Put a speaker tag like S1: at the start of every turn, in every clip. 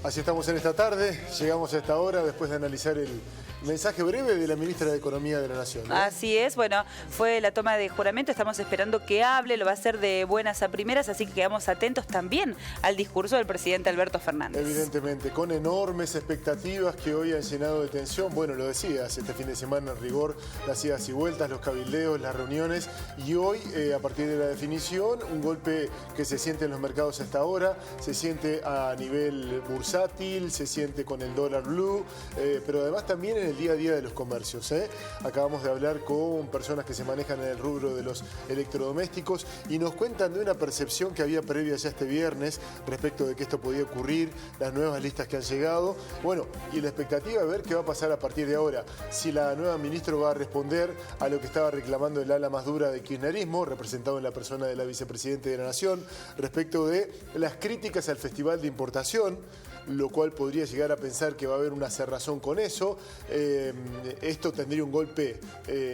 S1: Así estamos en esta tarde, llegamos a esta hora después de analizar el mensaje breve de la ministra de Economía de la Nación, ¿no?
S2: Así es, bueno, fue la toma de juramento, estamos esperando que hable, lo va a hacer de buenas a primeras, así que quedamos atentos también al discurso del presidente Alberto Fernández.
S1: Evidentemente, con enormes expectativas que hoy han llenado de tensión. Bueno, lo decías, este fin de semana en rigor, las idas y vueltas, los cabildeos, las reuniones, y hoy, a partir de la definición, un golpe que se siente en los mercados hasta ahora, se siente a nivel bursátil, se siente con el dólar blue, pero además también en el día a día de los comercios. Acabamos de hablar con personas que se manejan en el rubro de los electrodomésticos y nos cuentan de una percepción que había previa ya este viernes respecto de que esto podía ocurrir, las nuevas listas que han llegado. Bueno, y la expectativa de ver qué va a pasar a partir de ahora. Si la nueva ministra va a responder a lo que estaba reclamando el ala más dura de kirchnerismo, representado en la persona de la vicepresidenta de la Nación, respecto de las críticas al Festival de Importación, lo cual podría llegar a pensar que va a haber una cerrazón con eso. Esto tendría un golpe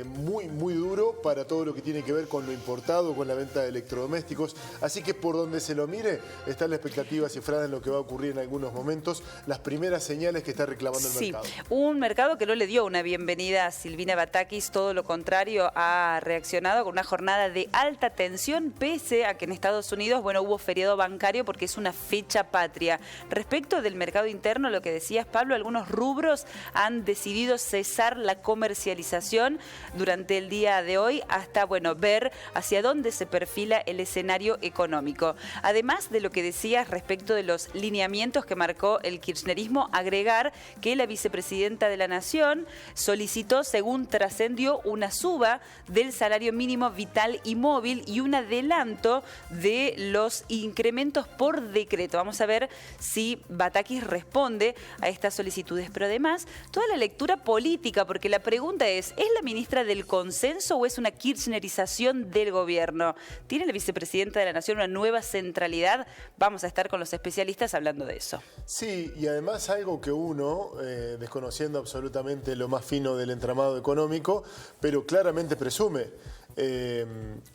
S1: muy duro para todo lo que tiene que ver con lo importado, con la venta de electrodomésticos. Así que por donde se lo mire, está la expectativa cifrada en lo que va a ocurrir en algunos momentos, las primeras señales que está reclamando el mercado.
S2: Sí, un mercado que no le dio una bienvenida a Silvina Batakis, todo lo contrario, ha reaccionado con una jornada de alta tensión, pese a que en Estados Unidos, bueno, hubo feriado bancario porque es una fecha patria. Respecto del mercado interno, lo que decías, Pablo, algunos rubros han decidido cesar la comercialización durante el día de hoy hasta, bueno, ver hacia dónde se perfila el escenario económico. Además de lo que decías respecto de los lineamientos que marcó el kirchnerismo, agregar que la vicepresidenta de la Nación solicitó, según trascendió, una suba del salario mínimo vital y móvil y un adelanto de los incrementos por decreto. Vamos a ver si Batakis responde a estas solicitudes, pero además toda la lectura política, porque la pregunta ¿es la ministra del consenso o es una kirchnerización del gobierno? ¿Tiene la vicepresidenta de la Nación una nueva centralidad? Vamos a estar con los especialistas hablando de eso.
S1: Sí, y además algo que uno, desconociendo absolutamente lo más fino del entramado económico, pero claramente presume.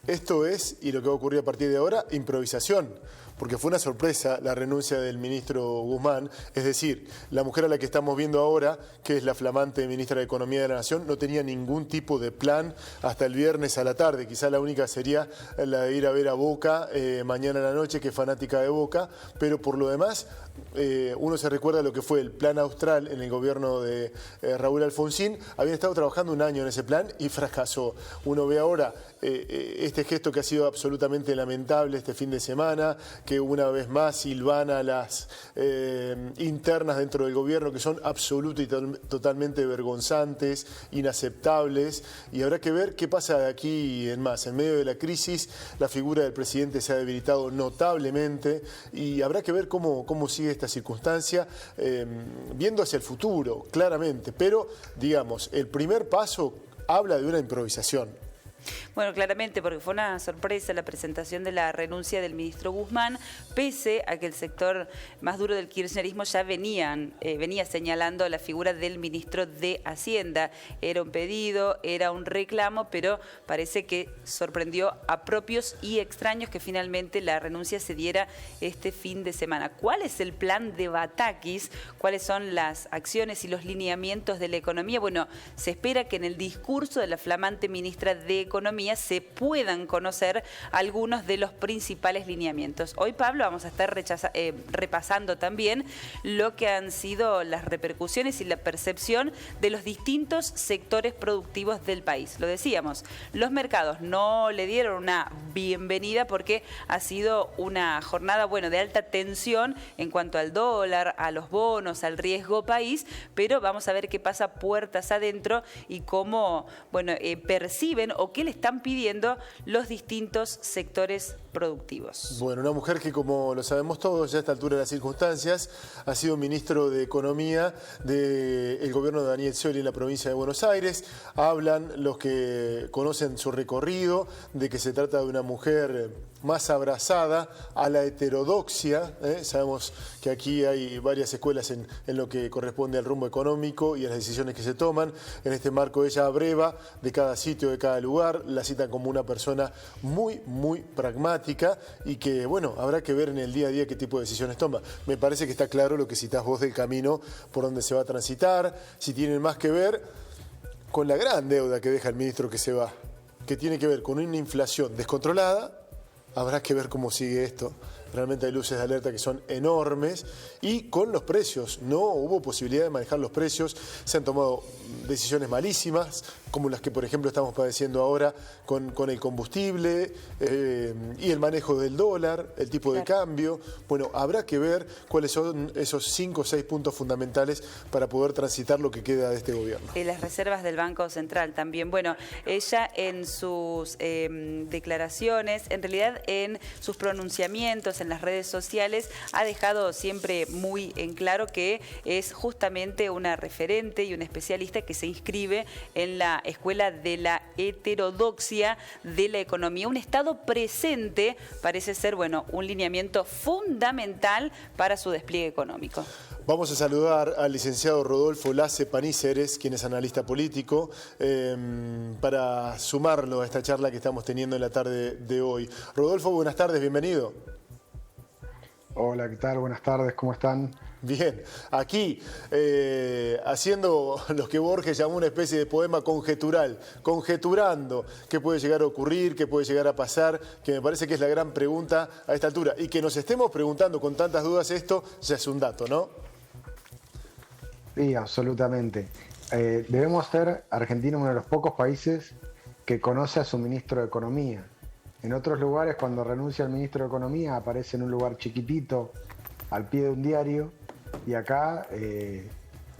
S1: Esto es, y lo que va a ocurrir a partir de ahora, improvisación, porque fue una sorpresa la renuncia del ministro Guzmán. Es decir, la mujer a la que estamos viendo ahora, que es la flamante ministra de Economía de la Nación, no tenía ningún tipo de plan hasta el viernes a la tarde. Quizá la única sería la de ir a ver a Boca mañana a la noche, que es fanática de Boca, pero por lo demás, uno se recuerda lo que fue el plan austral en el gobierno de Raúl Alfonsín. Habían estado trabajando un año en ese plan y fracasó. Uno ve ahora este gesto que ha sido absolutamente lamentable este fin de semana, que una vez más silvana las internas dentro del gobierno, que son absoluta y totalmente vergonzantes, inaceptables, y habrá que ver qué pasa de aquí en más. En medio de la crisis, la figura del presidente se ha debilitado notablemente y habrá que ver cómo sigue esta circunstancia, viendo hacia el futuro, claramente, pero, digamos, el primer paso habla de una improvisación.
S2: Bueno, claramente, porque fue una sorpresa la presentación de la renuncia del ministro Guzmán, pese a que el sector más duro del kirchnerismo ya venía señalando la figura del ministro de Hacienda. Era un pedido, era un reclamo, pero parece que sorprendió a propios y extraños que finalmente la renuncia se diera este fin de semana. ¿Cuál es el plan de Batakis? ¿Cuáles son las acciones y los lineamientos de la economía? Bueno, se espera que en el discurso de la flamante ministra de Economía se puedan conocer algunos de los principales lineamientos. Hoy, Pablo, vamos a estar repasando también lo que han sido las repercusiones y la percepción de los distintos sectores productivos del país. Lo decíamos, los mercados no le dieron una bienvenida porque ha sido una jornada, bueno, de alta tensión en cuanto al dólar, a los bonos, al riesgo país, pero vamos a ver qué pasa puertas adentro y cómo, bueno, perciben o qué le están pidiendo los distintos sectores productivos.
S1: Bueno, una mujer que, como lo sabemos todos ya a esta altura de las circunstancias, ha sido ministro de Economía del gobierno de Daniel Scioli en la provincia de Buenos Aires. Hablan los que conocen su recorrido de que se trata de una mujer más abrazada a la heterodoxia. Sabemos que aquí hay varias escuelas en lo que corresponde al rumbo económico y a las decisiones que se toman. En este marco ella abreva de cada sitio, de cada lugar, la citan como una persona muy pragmática, dramática y que, bueno, habrá que ver en el día a día qué tipo de decisiones toma. Me parece que está claro lo que citás vos del camino por donde se va a transitar, si tienen más que ver con la gran deuda que deja el ministro que se va, que tiene que ver con una inflación descontrolada. Habrá que ver cómo sigue esto. Realmente hay luces de alerta que son enormes y con los precios. No hubo posibilidad de manejar los precios. Se han tomado decisiones malísimas, como las que, por ejemplo, estamos padeciendo ahora con el combustible y el manejo del dólar, el tipo de cambio. Bueno, habrá que ver cuáles son esos 5 o 6 puntos fundamentales para poder transitar lo que queda de este gobierno.
S2: Y las reservas del Banco Central también. Bueno, ella en sus declaraciones, en realidad en sus pronunciamientos en las redes sociales, ha dejado siempre muy en claro que es justamente una referente y una especialista que se inscribe en la Escuela de la Heterodoxia de la Economía. Un estado presente parece ser, bueno, un lineamiento fundamental para su despliegue económico.
S1: Vamos a saludar al licenciado Rodolfo Lace Paníceres, quien es analista político, para sumarlo a esta charla que estamos teniendo en la tarde de hoy. Rodolfo, buenas tardes, bienvenido.
S3: Hola, ¿qué tal? Buenas tardes, ¿cómo están?
S1: Bien, aquí haciendo lo que Borges llamó una especie de poema conjetural, conjeturando qué puede llegar a ocurrir, qué puede llegar a pasar, que me parece que es la gran pregunta a esta altura. Y que nos estemos preguntando con tantas dudas esto, ya es un dato, ¿no?
S3: Sí, absolutamente. Debemos ser Argentina uno de los pocos países que conoce a su ministro de Economía. En otros lugares, cuando renuncia el ministro de Economía, aparece en un lugar chiquitito, al pie de un diario, y acá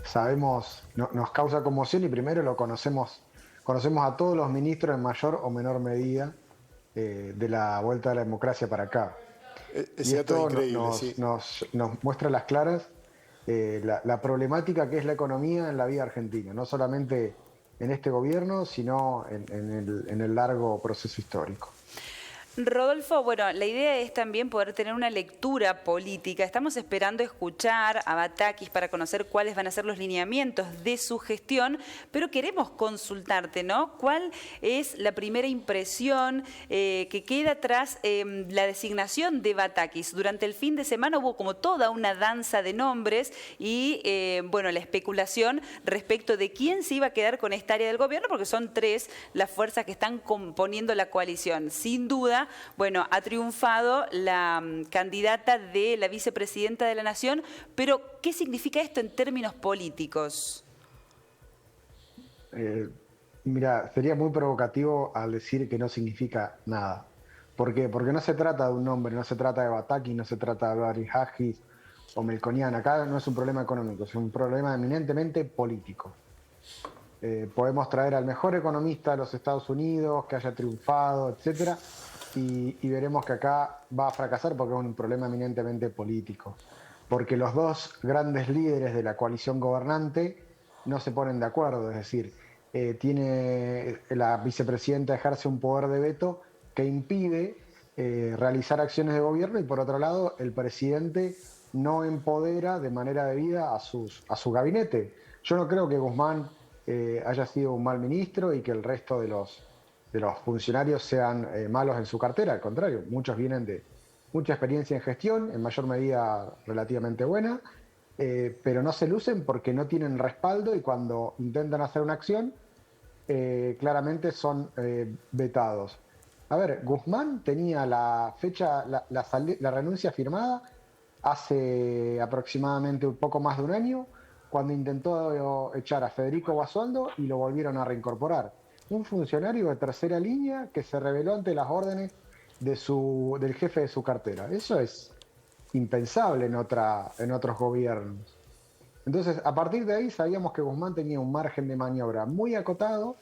S3: sabemos, nos causa conmoción y primero lo conocemos a todos los ministros en mayor o menor medida de la vuelta de la democracia para acá. Y esto nos muestra a las claras la problemática que es la economía en la vida argentina, no solamente en este gobierno, sino en el largo proceso histórico.
S2: Rodolfo, bueno, la idea es también poder tener una lectura política. Estamos esperando escuchar a Batakis para conocer cuáles van a ser los lineamientos de su gestión, pero queremos consultarte, ¿no? ¿Cuál es la primera impresión que queda tras la designación de Batakis? Durante el fin de semana hubo como toda una danza de nombres y, bueno, la especulación respecto de quién se iba a quedar con esta área del gobierno, porque son 3 las fuerzas que están componiendo la coalición. Sin duda, bueno, ha triunfado la candidata de la vicepresidenta de la Nación, pero ¿qué significa esto en términos políticos?
S3: Mira, sería muy provocativo al decir que no significa nada. ¿Por qué? Porque no se trata de un nombre, no se trata de Batakis, no se trata de Barry Hagis o Melconian. Acá no es un problema económico, es un problema eminentemente político. Podemos traer al mejor economista de los Estados Unidos, que haya triunfado, etcétera, y veremos que acá va a fracasar porque es un problema eminentemente político. Porque los 2 grandes líderes de la coalición gobernante no se ponen de acuerdo, es decir, tiene la vicepresidenta ejerce un poder de veto que impide realizar acciones de gobierno y por otro lado el presidente no empodera de manera debida a su gabinete. Yo no creo que Guzmán haya sido un mal ministro y que el resto de los funcionarios sean malos en su cartera, al contrario, muchos vienen de mucha experiencia en gestión, en mayor medida relativamente buena, pero no se lucen porque no tienen respaldo y cuando intentan hacer una acción, claramente son vetados. A ver, Guzmán tenía la fecha, la renuncia firmada hace aproximadamente un poco más de un año, cuando intentó echar a Federico Basualdo y lo volvieron a reincorporar. Un funcionario de tercera línea que se rebeló ante las órdenes del jefe de su cartera. Eso es impensable en otros gobiernos. Entonces, a partir de ahí sabíamos que Guzmán tenía un margen de maniobra muy acotado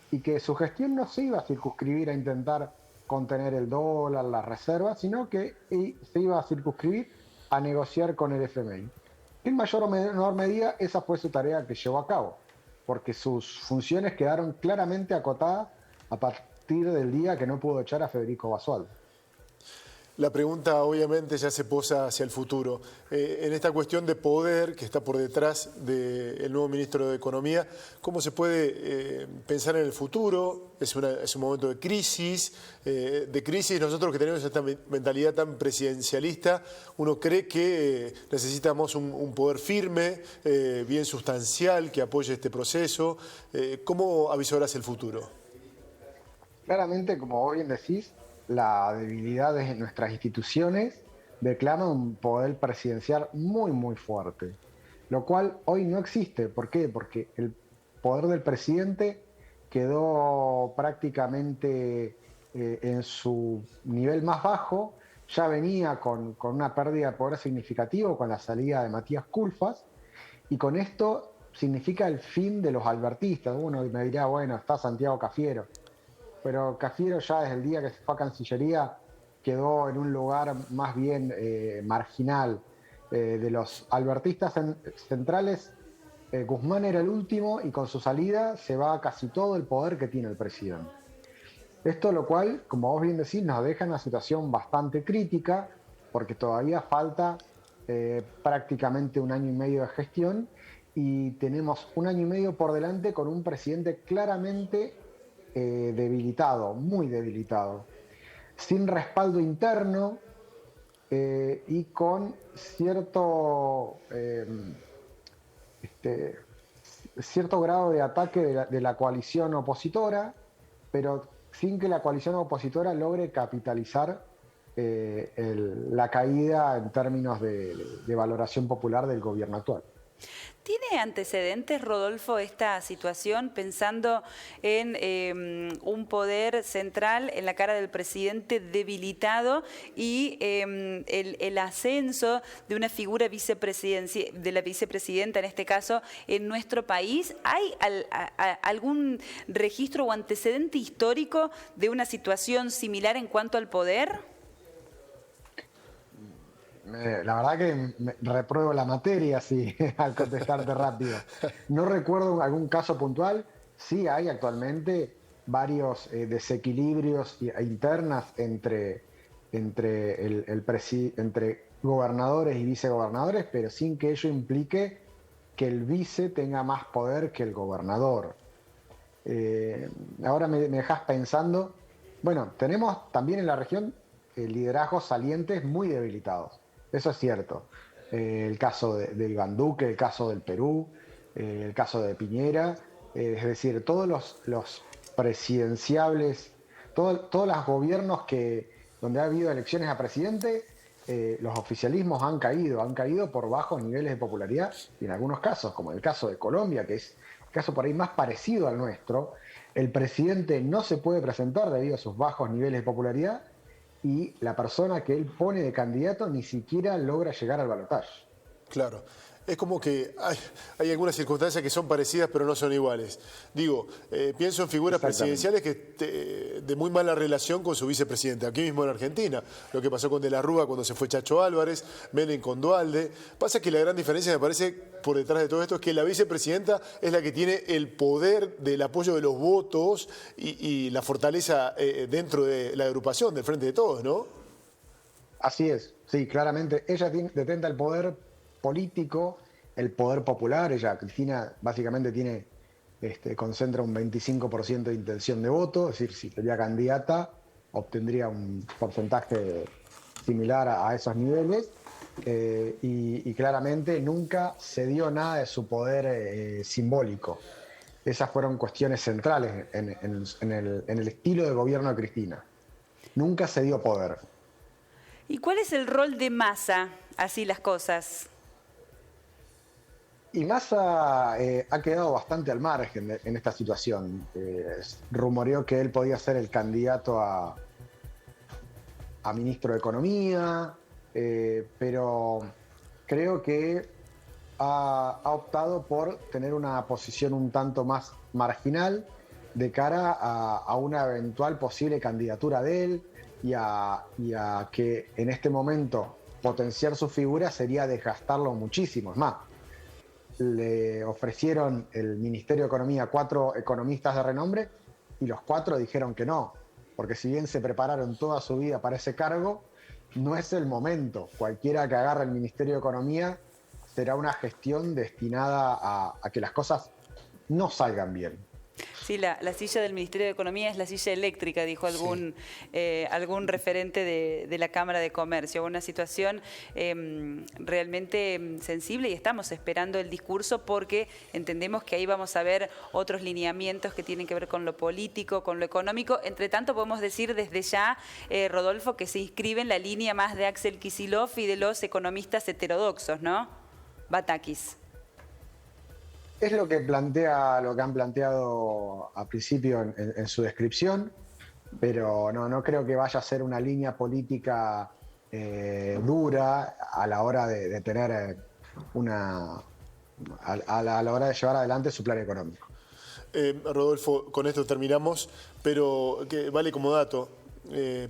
S3: y que su gestión no se iba a circunscribir a intentar contener el dólar, las reservas, sino que se iba a circunscribir a negociar con el FMI. En mayor o menor medida, esa fue su tarea que llevó a cabo, porque sus funciones quedaron claramente acotadas a partir del día que no pudo echar a Federico Basualdo.
S1: La pregunta obviamente ya se posa hacia el futuro. En esta cuestión de poder que está por detrás del nuevo ministro de Economía, ¿cómo se puede pensar en el futuro? Es un momento de crisis. Nosotros que tenemos esta mentalidad tan presidencialista, uno cree que necesitamos un poder firme, bien sustancial, que apoye este proceso. ¿Cómo avisoras el futuro?
S3: Claramente, como bien decís, la debilidad de nuestras instituciones declama un poder presidencial muy, muy fuerte, lo cual hoy no existe. ¿Por qué? Porque el poder del presidente quedó prácticamente en su nivel más bajo, ya venía con una pérdida de poder significativo con la salida de Matías Culfas, y con esto significa el fin de los albertistas. Uno me dirá, bueno, está Santiago Cafiero, pero Cafiero ya desde el día que se fue a Cancillería quedó en un lugar más bien marginal. De los albertistas centrales, Guzmán era el último y con su salida se va casi todo el poder que tiene el presidente. Esto lo cual, como vos bien decís, nos deja en una situación bastante crítica porque todavía falta prácticamente 1 año y medio de gestión y tenemos 1 año y medio por delante con un presidente claramente debilitado, muy debilitado, sin respaldo interno y con cierto grado de ataque de la coalición opositora, pero sin que la coalición opositora logre capitalizar la caída en términos de valoración popular del gobierno actual.
S2: ¿Tiene antecedentes, Rodolfo, esta situación, pensando en un poder central en la cara del presidente debilitado y el ascenso de una figura de la vicepresidenta, en este caso, en nuestro país? ¿Hay algún registro o antecedente histórico de una situación similar en cuanto al poder?
S3: La verdad que repruebo la materia así, al contestarte rápido. No recuerdo algún caso puntual. Sí hay actualmente varios desequilibrios internas entre gobernadores y vicegobernadores, pero sin que ello implique que el vice tenga más poder que el gobernador. Ahora me dejas pensando, bueno, tenemos también en la región liderazgos salientes muy debilitados. Eso es cierto. El caso de Iván Duque, el caso del Perú, el caso de Piñera, es decir, todos los presidenciables, todos los gobiernos donde ha habido elecciones a presidente, los oficialismos han caído por bajos niveles de popularidad, y en algunos casos, como el caso de Colombia, que es el caso por ahí más parecido al nuestro, el presidente no se puede presentar debido a sus bajos niveles de popularidad, y la persona que él pone de candidato ni siquiera logra llegar al balotaje.
S1: Claro. Es como que hay algunas circunstancias que son parecidas pero no son iguales. Digo, pienso en figuras presidenciales de muy mala relación con su vicepresidente. Aquí mismo en Argentina, lo que pasó con De la Rúa cuando se fue Chacho Álvarez, Menem con Duhalde. Pasa que la gran diferencia, me parece, por detrás de todo esto, es que la vicepresidenta es la que tiene el poder del apoyo de los votos y la fortaleza dentro de la agrupación, del Frente de Todos, ¿no?
S3: Así es, sí, claramente. Ella detenta el poder político, el poder popular. Cristina, básicamente concentra un 25% de intención de voto, es decir, si sería candidata, obtendría un porcentaje similar a esos niveles, y claramente nunca cedió nada de su poder simbólico. Esas fueron cuestiones centrales en el estilo de gobierno de Cristina. Nunca cedió poder.
S2: ¿Y cuál es el rol de Massa, así las cosas?
S3: Y Massa ha quedado bastante al margen en esta situación. Rumoreó que él podía ser el candidato a ministro de Economía, pero creo que ha optado por tener una posición un tanto más marginal de cara a una eventual posible candidatura de él y a que en este momento potenciar su figura sería desgastarlo muchísimo. Es más, le ofrecieron el Ministerio de Economía a 4 economistas de renombre y los 4 dijeron que no, porque si bien se prepararon toda su vida para ese cargo, no es el momento. Cualquiera que agarre el Ministerio de Economía será una gestión destinada a que las cosas no salgan bien.
S2: Sí, la silla del Ministerio de Economía es la silla eléctrica, dijo algún referente de la Cámara de Comercio. Una situación realmente sensible y estamos esperando el discurso porque entendemos que ahí vamos a ver otros lineamientos que tienen que ver con lo político, con lo económico. Entre tanto, podemos decir desde ya, Rodolfo, que se inscribe en la línea más de Axel Kicillof y de los economistas heterodoxos, ¿no? Batakis.
S3: Es lo que han planteado al principio en su descripción, pero no creo que vaya a ser una línea política dura a la hora de tener a la hora de llevar adelante su plan económico.
S1: Rodolfo, con esto terminamos, pero que vale como dato.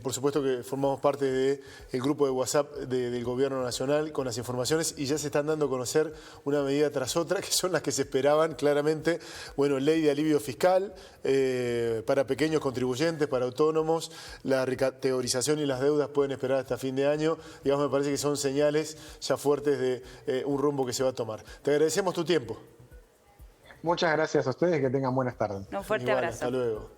S1: Por supuesto que formamos parte del grupo de WhatsApp del Gobierno Nacional con las informaciones y ya se están dando a conocer una medida tras otra que son las que se esperaban claramente. Bueno, ley de alivio fiscal para pequeños contribuyentes, para autónomos, la recategorización y las deudas pueden esperar hasta fin de año. Digamos, me parece que son señales ya fuertes de un rumbo que se va a tomar. Te agradecemos tu tiempo.
S3: Muchas gracias a ustedes y que tengan buenas tardes.
S2: Un fuerte abrazo.
S1: Hasta luego.